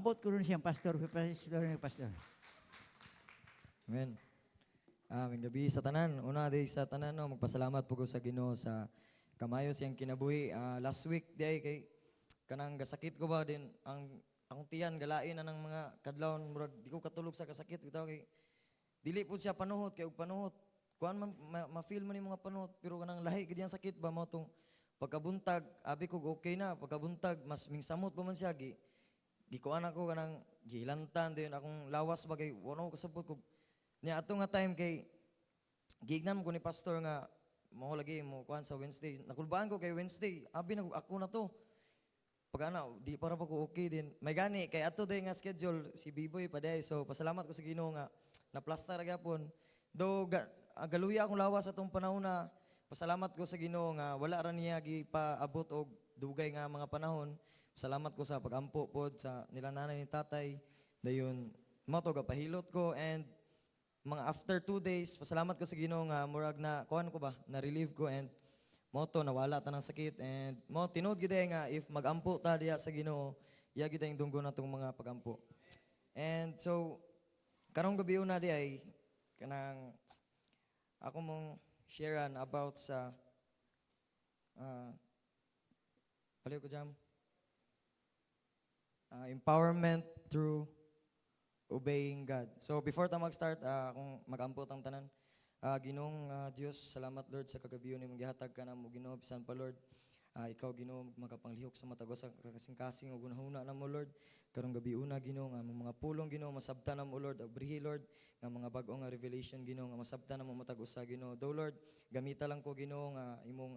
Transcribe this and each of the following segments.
Abot ko rin siyang pastor, pastor. Amen. May gabi sa tanan. Una day sa tanan, no, magpasalamat po ko sa Ginoo sa kamayo siyang kinabuhi. Last week day kay kanang gasakit ko ba din ang tiyan galain na ng mga kadlawon murag di ko katulog sa kasakit bitaw kay dili po siya panuhot kay og panuhot kuan man ma-feel man ni mga panuhot pero kanang lahi gid ang sakit ba mo tong pagkabuntag abi ko okay na pagkabuntag mas mingsamot pa man siya gikuan ako kanang gilantan din akong lawas bagay wano kasabot ko niya ato nga time kay gignam ko ni pastor nga mo lagi mo kuan sa Wednesday nakulbaan ko kay Wednesday abi na ako na to pag ano di para pa ko okay din may gani kay ato day nga schedule si Biboy pa day so pasalamat ko sa Ginoo nga na plaster gyapon do galuya akong lawas atong panahon na pasalamat ko sa Ginoo nga wala ra niya gipaabot og dugay nga mga panahon. Salamat ko sa pagampo pod sa nila nanay ni tatay. Dayon mo to gapahilot ko and mga after 2 days pasalamat ko sa Ginoo nga murag na kuan ko ba na relieve ko and mo to nawala ta ng sakit and mo tinud gid nga if magampo ta diya sa Ginoo iya gid ang dunggo natong mga pagampo. And so karong gabi una di ay kanang ako mong sharean about sa paliw ko jam empowerment through obeying God. So before ta mag-start, kung mag-ampot ang tanan, Ginoong Diyos, salamat Lord sa kagabiyon ni magihatag ka na mo Ginoo bisan pa Lord. Ikaw Ginoo magapanglihok sa mata ko sa kasing-kasing ug hunahuna na mo Lord. Karong gabi una Ginoo nga mga pulong Ginoo masabtan na mo Lord, abrihi Lord nga mga bag-o nga revelation Ginoo nga masabtan na mo matag usa Ginoo. Do Lord, gamita lang ko Ginoo nga imong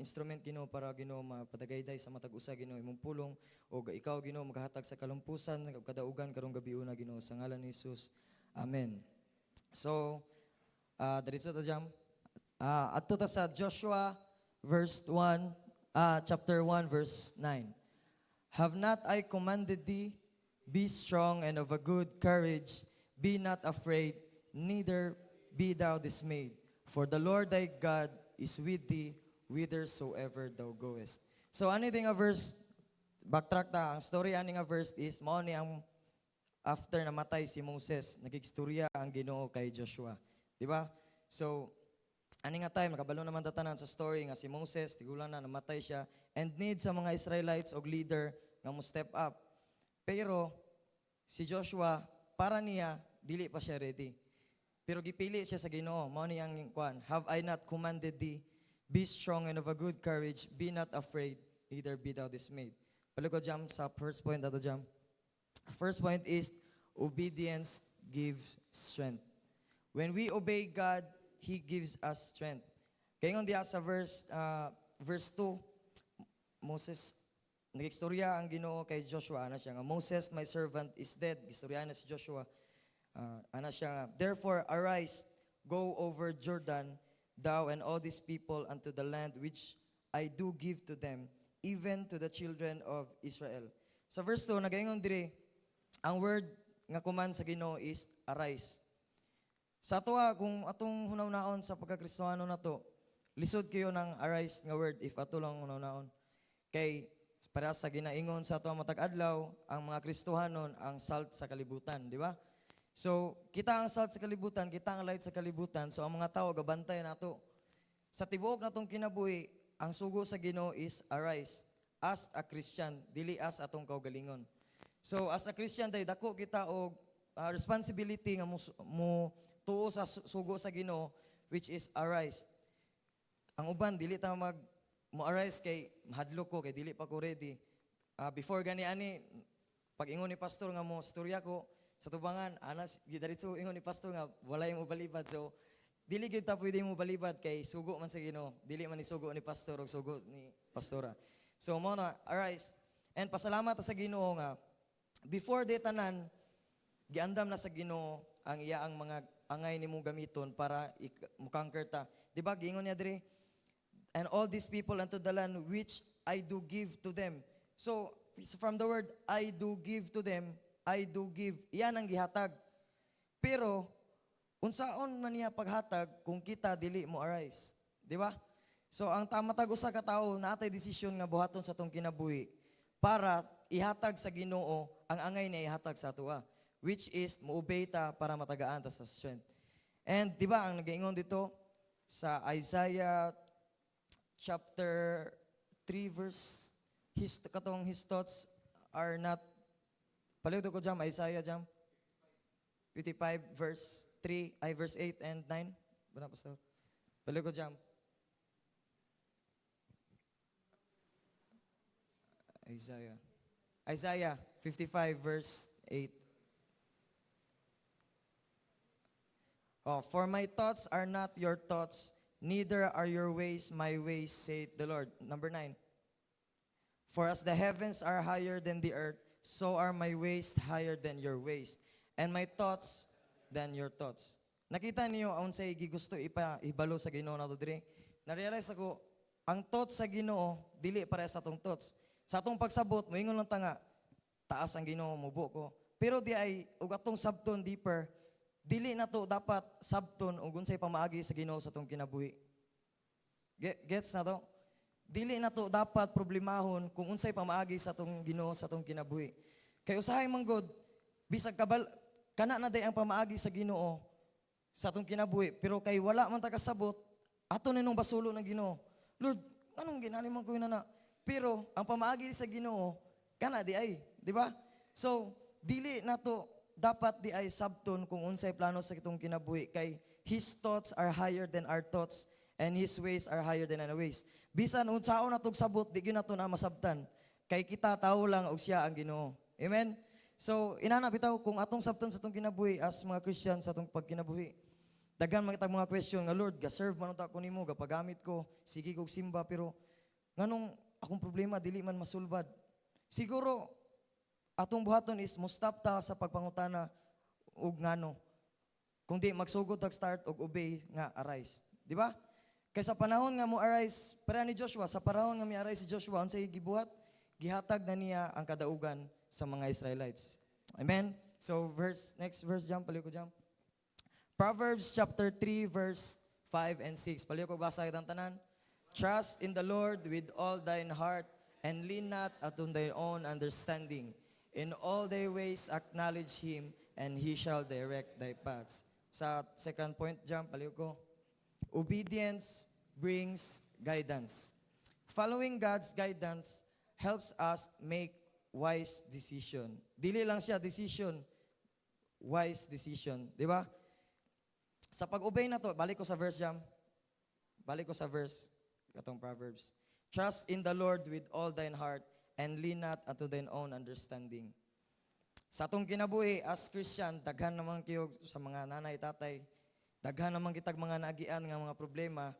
instrument Ginoo para Ginoo mapadagayday sa matag usa Ginoo imong pulong o ikaw Ginoo maghatag sa kalumpusan ug kadaugan karong gabi una Ginoo sa ngalan ni Jesus. Amen. So diretso ta jam. Adto ta sa Joshua chapter 1 verse 9. Have not I commanded thee, be strong and of a good courage, be not afraid, neither be thou dismayed, for the Lord thy God is with thee whithersoever thou goest. So ano nga verse, backtrack ta, ang story ani nga verse is, mao ni ang after namatay si Moses, nagigstorya ang Ginoo kay Joshua. Di ba? So, ani nga time, nakabalo naman tatanan sa story nga si Moses, tigulang na, namatay siya, and need sa mga Israelites og leader nga mo step up. Pero, si Joshua, para niya, dili pa siya ready. Pero gipili siya sa Ginoo, mao ni ang kuan, have I not commanded thee, be strong and of a good courage, be not afraid, neither be thou dismayed. Paliko jam sa first point ato jam. First point is, obedience gives strength. When we obey God, He gives us strength. Kaya nga diya sa verse 2, Moses, nagikstorya ang Ginoo kay Joshua, ana siya nga, Moses, my servant, is dead. Gistorya na si Joshua. Ana siya nga, therefore arise, go over Jordan, thou and all these people unto the land which I do give to them, even to the children of Israel. Sa verse 2, nagaingon dire, ang word nga command sa Ginoo is arise. Sa ato kung atong hunaw-naon sa pagkakristohano nato, lisod kayo ng arise nga word if ato lang hunaw-naon. Kay para sa ginaingon sa ato matag adlaw, ang mga Kristohanon ang salt sa kalibutan, di ba? So, kita ang salt sa kalibutan, kita ang light sa kalibutan, so ang mga tao gabantay nato. Sa tibuok natong kinabuhi, ang sugo sa Ginoo is arise. As a Christian, dili as atong kaugalingon. So, as a Christian, dako kita og responsibility nga mo tuo sa sugo sa Ginoo, which is arise. Ang uban dili ta mo arise kay mahadlok ko kay dili pa ko ready. Before gani ani pag ingon ni pastor nga mo storya ko sa tubangan anas gidaritso ingon ni pastor nga walay mo balibad. So dili gyud ta pwede mo balibad kay sugo man sa Ginoo. Dili man ni sugo ni pastor o sugo ni pastora. So mo na arise and pasalamat ta sa Ginoo nga before day tanan giandam na sa Ginoo ang iya ang mga angay nimo gamiton para mo-conquer ta. Di ba giingon niya diri? And all these people unto the land which I do give to them. So from the word I do give to them, I do give. Iyan ang gihatag. Pero unsaon man niya paghatag kung kita dili mo arise? Di ba? So ang tamatag usa ka tawo natay desisyon nga buhaton sa tong kinabuhi para ihatag sa Ginoo ang angay niya ihatag sa atua, which is muobey ta para matagaan ta sa strength. And di ba ang nagaingon dito sa Isaiah chapter 3 verse his thoughts are not palihog ko jam Isaiah jam 55 verse 3 ay verse 8 and 9 bana pastor palihog ko jam Isaiah 55 verse 8. Oh, for my thoughts are not your thoughts, neither are your ways my ways, saith the Lord. Number 9. For as the heavens are higher than the earth, so are my ways higher than your ways, and my thoughts than your thoughts. Nakita niyo aun say gigusto ibalo sa Ginoo nato dire. Na-realize ako ang thoughts sa Ginoo dili para sa atong thoughts. Sa atong pagsabot moingon lang ta nga taas ang Ginoo mubo ko. Pero di ay ug atong sabton deeper dili na to dapat sabton ug unsay pamaagi sa Ginoo sa atong kinabuhi. Gets na to? Dili na to dapat problemahon kung unsay pamaagi sa atong Ginoo sa atong kinabuhi. Kay usahay man god bisag kana na day ang pamaagi sa Ginoo sa atong kinabuhi pero kay wala man ta kasabot ato ninong basulo ng Ginoo. Lord, anong ginani man ko na? Pero ang pamaagi sa Ginoo kana di ay, di ba? So, dili na to dapat di ay sabton kung unsay plano sa kitong kinabuhi kay his thoughts are higher than our thoughts and his ways are higher than our ways. Bisan unsaon natog sabot di gyud nato na masabtan kay kita tawo lang og siya ang Ginoo. Amen. So inana bitaw kung atong sabton sa atong kinabuhi as mga Christian sa atong pagkinabuhi. Daghan man kitag mga question nga Lord, ga-serve man ta ko nimo, gapagamit ko, sige kog simba pero nganong akong problema dili man masulbad. Siguro atong buhaton is mo stop ta sa pagpangutana og ngano. Kung di magsugod tag start og obey nga arise, di ba? Kay sa panahon nga mo arise, para ni Joshua, sa panahon nga mi arise si Joshua, unsay gibuhat? Gihatag na niya ang kadaugan sa mga Israelites. Amen. So next verse jump, paliw ko jump. Proverbs chapter 3 verse 5 and 6. Paliw ko basa kitang tanan. Trust in the Lord with all thine heart and lean not unto thy own understanding. In all thy ways acknowledge him and he shall direct thy paths. Sa second point jump, paliw ko. Obedience brings guidance. Following God's guidance helps us make wise decision. Dili lang siya decision, wise decision. Di ba? Sa pag-obey na to, balik ko sa verse jam. Balik ko sa verse, katong Proverbs. Trust in the Lord with all thine heart and lean not unto thine own understanding. Sa atong kinabuhi as Christian, daghan naman kayo sa mga nanay, tatay, daghan naman kitag mga naagian nga mga problema,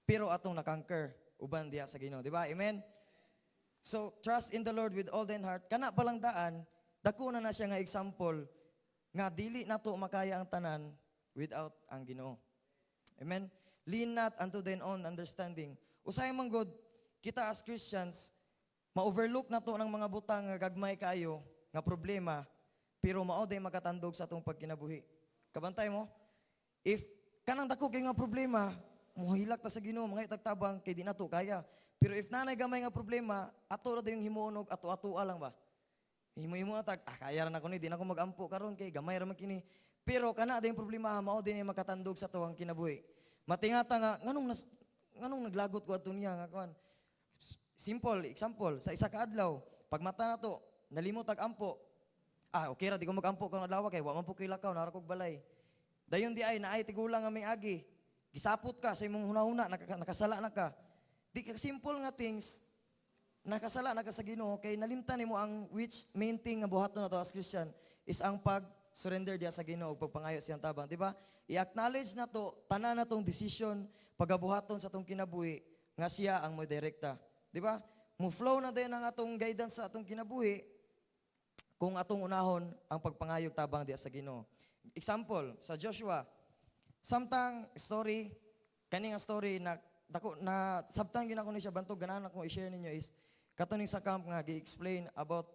pero atong nakanker, uban diya sa Ginoo. Di ba? Amen? So, trust in the Lord with all thine heart. Kana palang daan, dako na siya nga example, nga dili na to makaya ang tanan without ang Ginoo. Amen? Lean not unto thine own understanding. Usahay man God, kita as Christians, ma-overlook na to ng mga butang nga gagmay kayo, nga problema, pero mao day makatandog sa atong pagkinabuhi. Kabantay mo? If kanang dako kay nga problema, muhilak ta sa Ginoo, mga itagtabang kay di na to kaya. Pero if nanay gamay nga problema, ato ra yung himuonog, ato-atoa lang ba? Himo-himo na tag, kaya ra na ko ni, di na ko magampo karon kay gamay ra man kini. Pero kana yung problema, mao din makatandog sa tuwang kinabuhi. Matingata nga, nganong naglagot ko ato niya nga kuan. Simple example, sa isa ka adlaw, pag mata na to, nalimot tag ampo. Okay ra di ko magampo kung adlaw kay wa man po kay lakaw, nara kog balay. Dayon di ay naay tigulang nga may agi. Gisapot ka sa imong hunahuna, nakasala na ka. Di ka simple nga things, nakasala na ka sa Ginoo kay nalimtan nimo ang which main thing nga buhaton nato as Christian is ang pag-surrender diya sa Ginoo ug pagpangayo siyang tabang, di ba? I-acknowledge na to tanan natong decision pagabuhaton sa atong kinabuhi nga siya ang mo direkta, di ba? Mo flow na din ang atong guidance sa atong kinabuhi kung atong unahon ang pagpangayog tabang diya sa Ginoo. Example, sa Joshua, samtang story, kaning story na dako na sabtang gina ko ni siya bantog ganahan ako i-share ninyo is katuning sa camp nga gi-explain about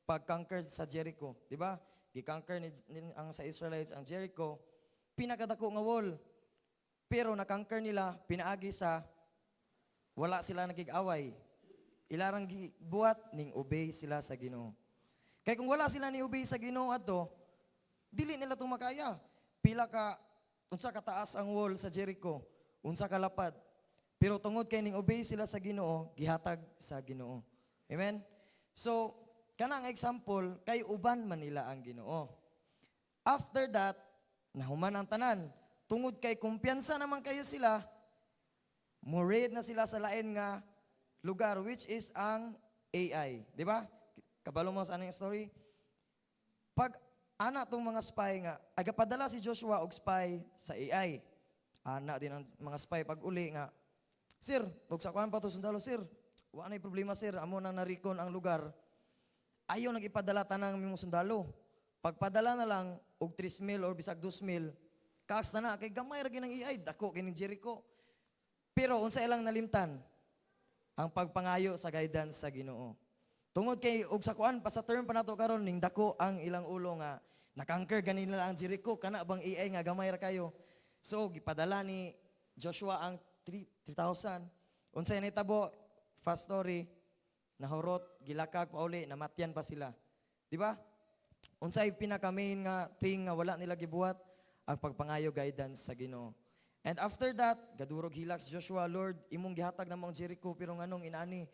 pag-conquer sa Jericho, di ba? Gi-conquer ni ang sa Israelites ang Jericho, pinakadako nga wall. Pero na-conquer nila pinaagi sa wala sila nagig-away. ilarang buhat ning obey sila sa Ginoo. Kaya kung wala sila ni obey sa Ginoo ato, dili nila to makaya. Pila ka unsa ka taas ang wall sa Jericho, unsa ka lapad. Pero tungod kay ning obey sila sa Ginoo, gihatag sa Ginoo. Amen. So, kanang example kay uban man nila ang Ginoo. After that, nahuman ang tanan. Tungod kay kumpiyansa naman kayo sila, murid na sila sa lain nga lugar which is ang AI, di ba? Kabalo mo sa anong story? Pag ana tong mga spy nga, agapadala si Joshua og spy sa AI. Ana din ang mga spy pag uli nga, Sir, huwag sa kuhan pa to sundalo, Sir. Wala na problema, Sir. Amo na narikon ang lugar. Ayaw nag-ipadala tanang mong sundalo. Pagpadala na lang, og 3,000 or bisag 2,000, kaaks na na, kay gamay ragi ng AI, dako kining Jericho. Pero unsa ilang nalimtan ang pagpangayo sa guidance sa Ginoo. Tungod kay og sa kuan pa sa term pa nato karon ning dako ang ilang ulo nga nakanker ganin nila ang Jericho kana bang AI nga gamay ra kayo. So gipadala ni Joshua ang 3,000. Unsay nahitabo? Fast story. Nahurot, gilakag pauli, namatyan pa sila. Di ba? Unsay pinaka-main nga thing nga wala nila gibuhat ang pagpangayo guidance sa Ginoo. And after that, gadurog hilak si Joshua, Lord, imong gihatag na mong Jericho, pero nganong inani,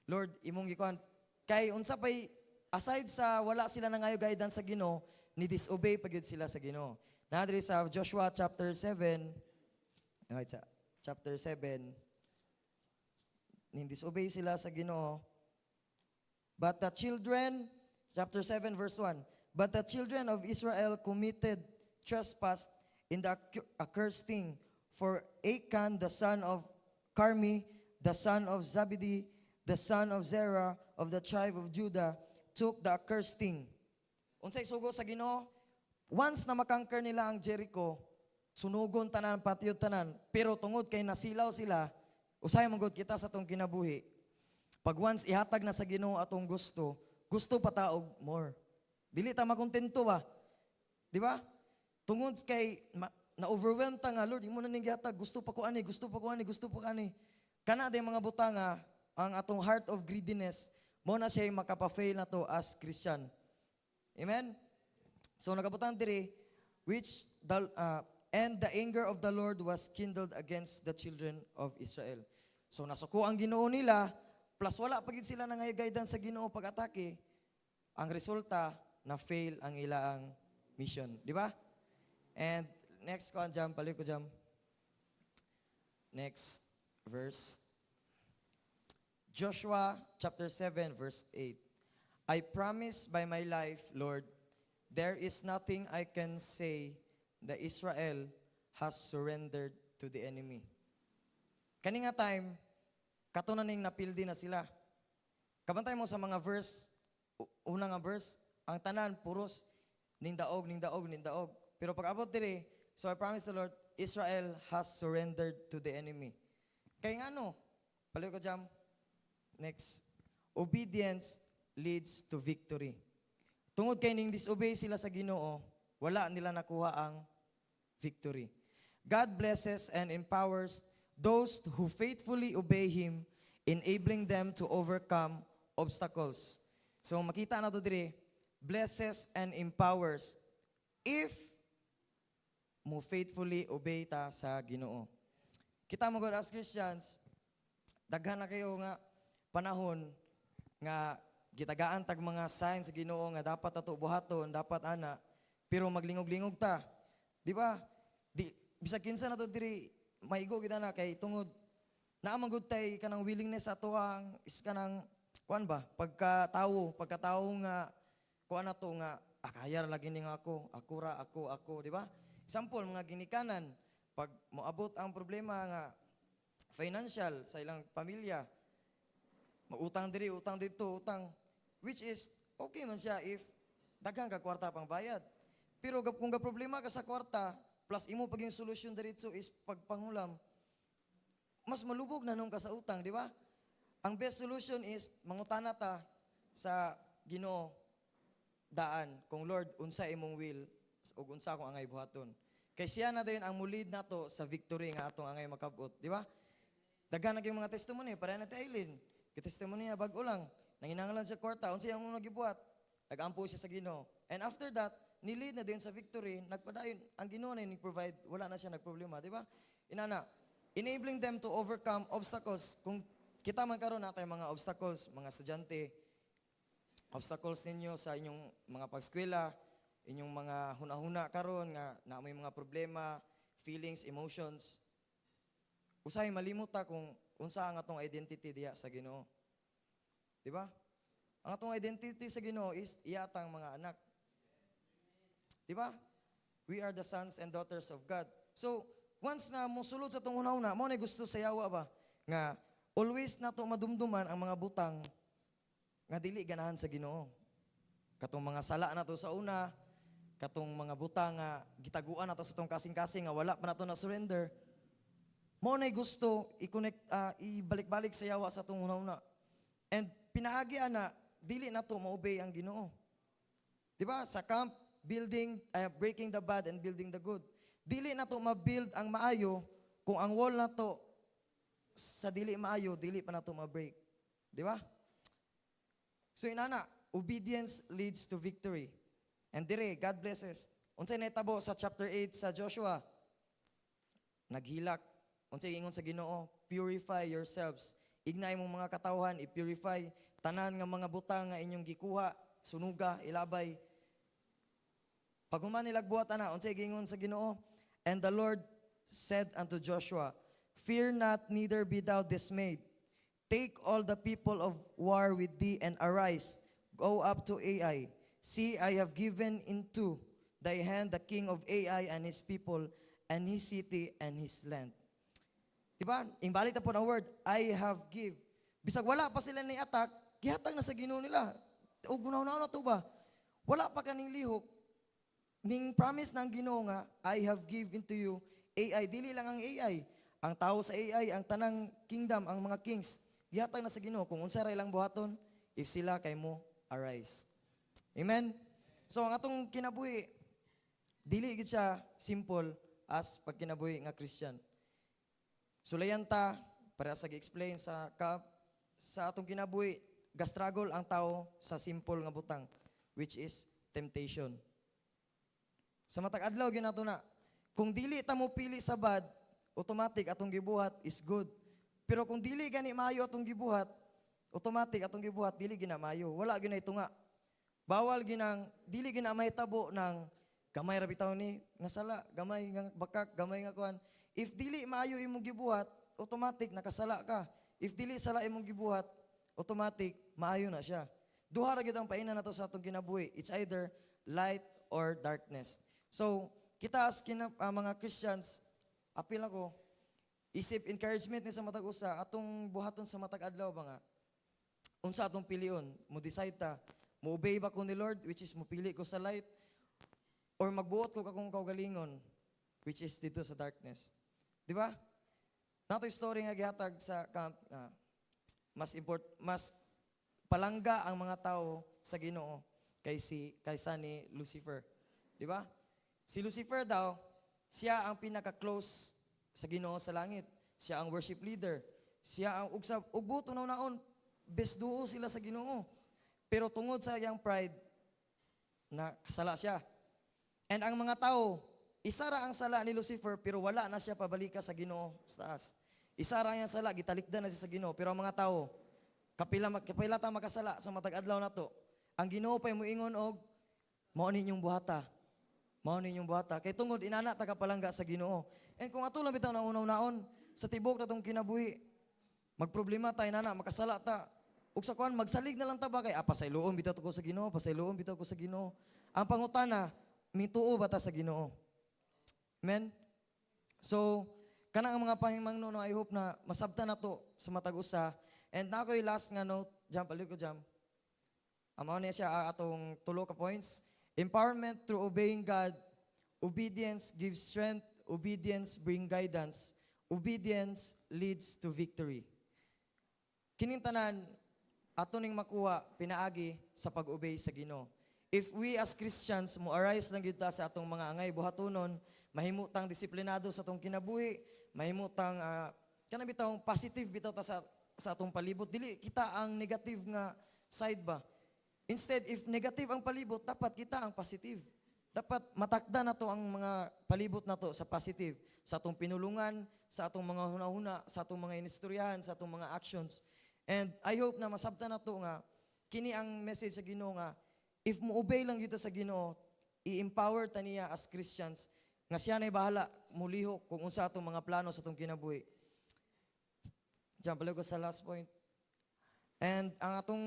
Lord, imong gikuan. Kay unsa pay, aside sa wala sila nangayo guidance sa Ginoo, ni disobey pagid sila sa Ginoo. Nadiri sa Joshua chapter 7, okay, chapter 7, ni disobey sila sa Ginoo. But the children, chapter 7 verse 1, but the children of Israel committed trespass in the accursed thing. For Achan, the son of Carmi, the son of Zabdi, the son of Zerah, of the tribe of Judah, took the accursed thing. Unsay sugo sa Ginoo? Once na makangker nila ang Jericho, sunugon tanan, patiyod tanan, pero tungod kay nasilaw sila, usay manggod kita sa tong kinabuhi. Pag once ihatag na sa Ginoo atong gusto, gusto pataog more. Dili ta makontento ba? Di ba? Tungod kay na-overwhelm ta nga, Lord, imo na ning gihatag, gusto pa ko ani, gusto pa ko ani, gusto pa ko ani. Kana day mga butanga, ang atong heart of greediness, mo na siya makapa-fail na to as Christian. Amen? So nagabutang diri, which and the anger of the Lord was kindled against the children of Israel. So nasuko ang Ginoo nila, plus wala pagid sila na nga guidance sa Ginoo pag-atake, ang resulta na fail ang ilang mission, di ba? And next ko jam, palik ko jam. Next verse. Joshua chapter 7 verse 8. I promise by my life, Lord, there is nothing I can say that Israel has surrendered to the enemy. Kani nga time, katunan ning napildi na sila. Kabantay mo sa mga verse, una nga verse, ang tanan, puros, nindaog, nindaog, nindaog. Pero pag abot diri, so I promise the Lord, Israel has surrendered to the enemy. Kaya nga no, paliw ko jam. Next, obedience leads to victory. Tungod kay ning disobey sila sa Ginoo, wala nila nakuha ang victory. God blesses and empowers those who faithfully obey Him, enabling them to overcome obstacles. So makita na to diri, blesses and empowers if mo faithfully obey ta sa Ginoo. Kita mo God as Christians, daghan na kayo nga panahon nga gitagaan tag mga signs sa Ginoo nga dapat ato buhaton, dapat ana, pero maglingog-lingog ta. Di ba? Bisag kinsa na to diri maigo kita na kay tungod naa man gud tay kanang willingness ato ang is kanang kuan ba pagkatawo nga kuan ato nga kaya ra lagi ning ako di ba? Example mga ginikanan pag moabot ang problema nga financial sa ilang pamilya, mautang diri, utang dito, utang, which is okay man siya if daghang ka kwarta pang bayad. Pero kung ga problema ka sa kwarta, plus imo paging solusyon diretso is pagpangulam, mas malubog na nung ka sa utang, di ba? Ang best solution is mangutana ta sa Ginoo daan kung Lord unsa imong will ug unsa akong angay buhaton. Kay siya na dayon ang mulid nato sa victory nga atong angay makabot, di ba? Daghan na mga testimony para na ti Aileen. Kitestimony niya, bago lang. Nanginangalan sa kwarta, unsa yung nagibuhat. Nag-ampo siya sa Ginoo. And after that, nilid na din sa victory, nagpadayon, ang Ginoo na ni-provide, wala na siya nagproblema, di ba? Inana, enabling them to overcome obstacles. Kung kita man karon natin mga obstacles, mga estudyante, obstacles ninyo sa inyong mga pagskwela, inyong mga huna-huna karon nga na may mga problema, feelings, emotions. Usahay malimot ta kung unsa ang atong identity diya sa Ginoo. Di ba? Ang atong identity sa Ginoo is iyatang mga anak. Di ba? We are the sons and daughters of God. So, once na musulod sa itong una-una, mo na gusto sa yawa ba? Nga, always na ito madumduman ang mga butang nga dili ganahan sa Ginoo. Katong mga sala na to sa una, katong mga butang nga gitaguan na to sa itong kasing-kasing nga wala pa na to na surrender, mo na gusto ibalik-balik sa yawa sa itong una-una. And pinaagi na, dili na to maobey ang Ginoo. Di ba? Sa camp, breaking the bad and building the good. Dili na to ma-build ang maayo kung ang wall na to sa dili maayo, dili pa na to ma-break. Di ba? So inana, obedience leads to victory. And dire, God blesses. Unsay natabo sa chapter 8 sa Joshua? Naghilak. Unsay ingon sa Ginoo, purify yourselves. Ignay mong mga katawhan, i-purify. Tanan nga mga butang nga inyong gikuha, sunuga, ilabay. Pag human nilagbuhat na, unsay gingon sa Ginoo? And the Lord said unto Joshua, fear not, neither be thou dismayed. Take all the people of war with thee and arise. Go up to Ai. See, I have given into thy hand the king of Ai and his people and his city and his land. Diba? Imbalik na po ang word, I have give. Bisag wala pa sila ni attack, gihatag na sa Ginoo nila. O gunaw na to ba? Wala pa kaning lihok. Ning promise ng Ginoo nga, I have give into you AI. Dili lang ang AI. Ang tao sa AI, ang tanang kingdom, ang mga kings, gihatag na sa Ginoo. Kung unsa ray lang buhaton, if sila kay mo, arise. Amen? So, ang atong kinabuhi, dili gid siya simple as pag kinabuhi nga Christian. Sulayan ta, para sa gi-explain sa atong kinabuhi, gastruggle ang tao sa simple nga butang, which is temptation. Sa matag adlaw ginato na, kung dili ta mo pili sa bad, automatic atong gibuhat is good. Pero kung dili gani maayo atong gibuhat, automatic atong gibuhat dili gina maayo. Wala ginay tunga. Bawal ginang dili gina mahitabo ng gamay ra bitaw ni nga sala, gamay nga bakak, gamay nga kuan. If dili maayo imong gibuhat, automatic nakasala ka. If dili sala imong gibuhat, automatic maayo na siya. Duha ra gyud ang painan nato sa atong kinabuhi. It's either light or darkness. So, kita as mga Christians, apil ako, isip encouragement ni sa matag usa atong buhaton sa matag adlaw ba nga. Unsa atong pilion? Mo decide ta, mo obey ba ko ni Lord, which is mo pili ko sa light, or magbuot ko akong kaugalingon, which is dito sa darkness. Di ba? Nato story nga gihatag sa camp, mas palangga ang mga tao sa Ginoo kaysa ni Lucifer. Di ba? Si Lucifer daw, siya ang pinaka-close sa Ginoo sa langit. Siya ang worship leader. Siya ang ugbuto na naon, besduo sila sa Ginoo. Pero tungod sa iyang pride, na kasala siya. And ang mga tao, isa ra ang sala ni Lucifer, pero wala na siya pabalika sa Ginoo sa taas. Isa ra ang sala, gitalikdan na siya sa Ginoo. Pero ang mga tao, kapila ta makasala sa matag adlaw na to, ang Ginoo pa'y muingon og, mao ninyong buhata. Mao ninyong buhata. Kay tungod, inana ta kapalangga sa Ginoo. And kung ato lang bitaw na unaw-naon, sa tibok na itong kinabuhi, magproblema tayo nana, makasala ta. Ug sa kuan, magsalig na lang ta ba kay, pasayloon bitaw ko sa Ginoo, pasayloon bitaw ko sa Ginoo. Ang pangutana, mituo ba ta sa Ginoo? Amen? So, kanang mga pahimangno, no, I hope na masabta na to sa matag usa. And na ako'y last nga note, jump, alig ko jump. Amaw niya siya atong tulo ka points. Empowerment through obeying God. Obedience gives strength. Obedience bring guidance. Obedience leads to victory. Kining tanan, ato ning makuha, pinaagi sa pag-obey sa Ginoo. If we as Christians mo arise lang gyud ta sa atong mga angay buhatonon, mahimutang disiplinado sa atong kinabuhi, mahimutang kanang bitawng positive bitaw ta sa sa atong palibot, dili kita ang negative nga side ba. Instead, if negative ang palibot, dapat kita ang positive. Dapat matakda na to ang mga palibot na to sa positive, sa atong pinulungan, sa atong mga hunahuna, sa atong mga inistoryahan, sa atong mga actions. And I hope na masabtan na to nga, kini ang message sa Ginoo nga, if mo-obey lang dito sa Ginoo, i-empower ta niya as Christians, nga siya na'y bahala, mulihok kung unsa atong mga plano sa atong kinabuhi. Diyan pala ko sa last point. And ang atong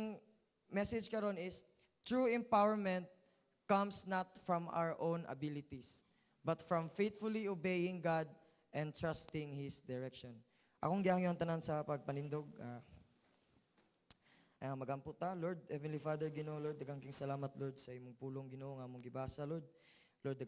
message karon is, true empowerment comes not from our own abilities, but from faithfully obeying God and trusting His direction. Akong gihangyon tanan sa pagpanindog. Magampo ta, Lord, Heavenly Father, Ginoo, Lord, daghang king salamat, Lord, sa imong pulong, Ginoo, nga among gibasa, Lord. Lord,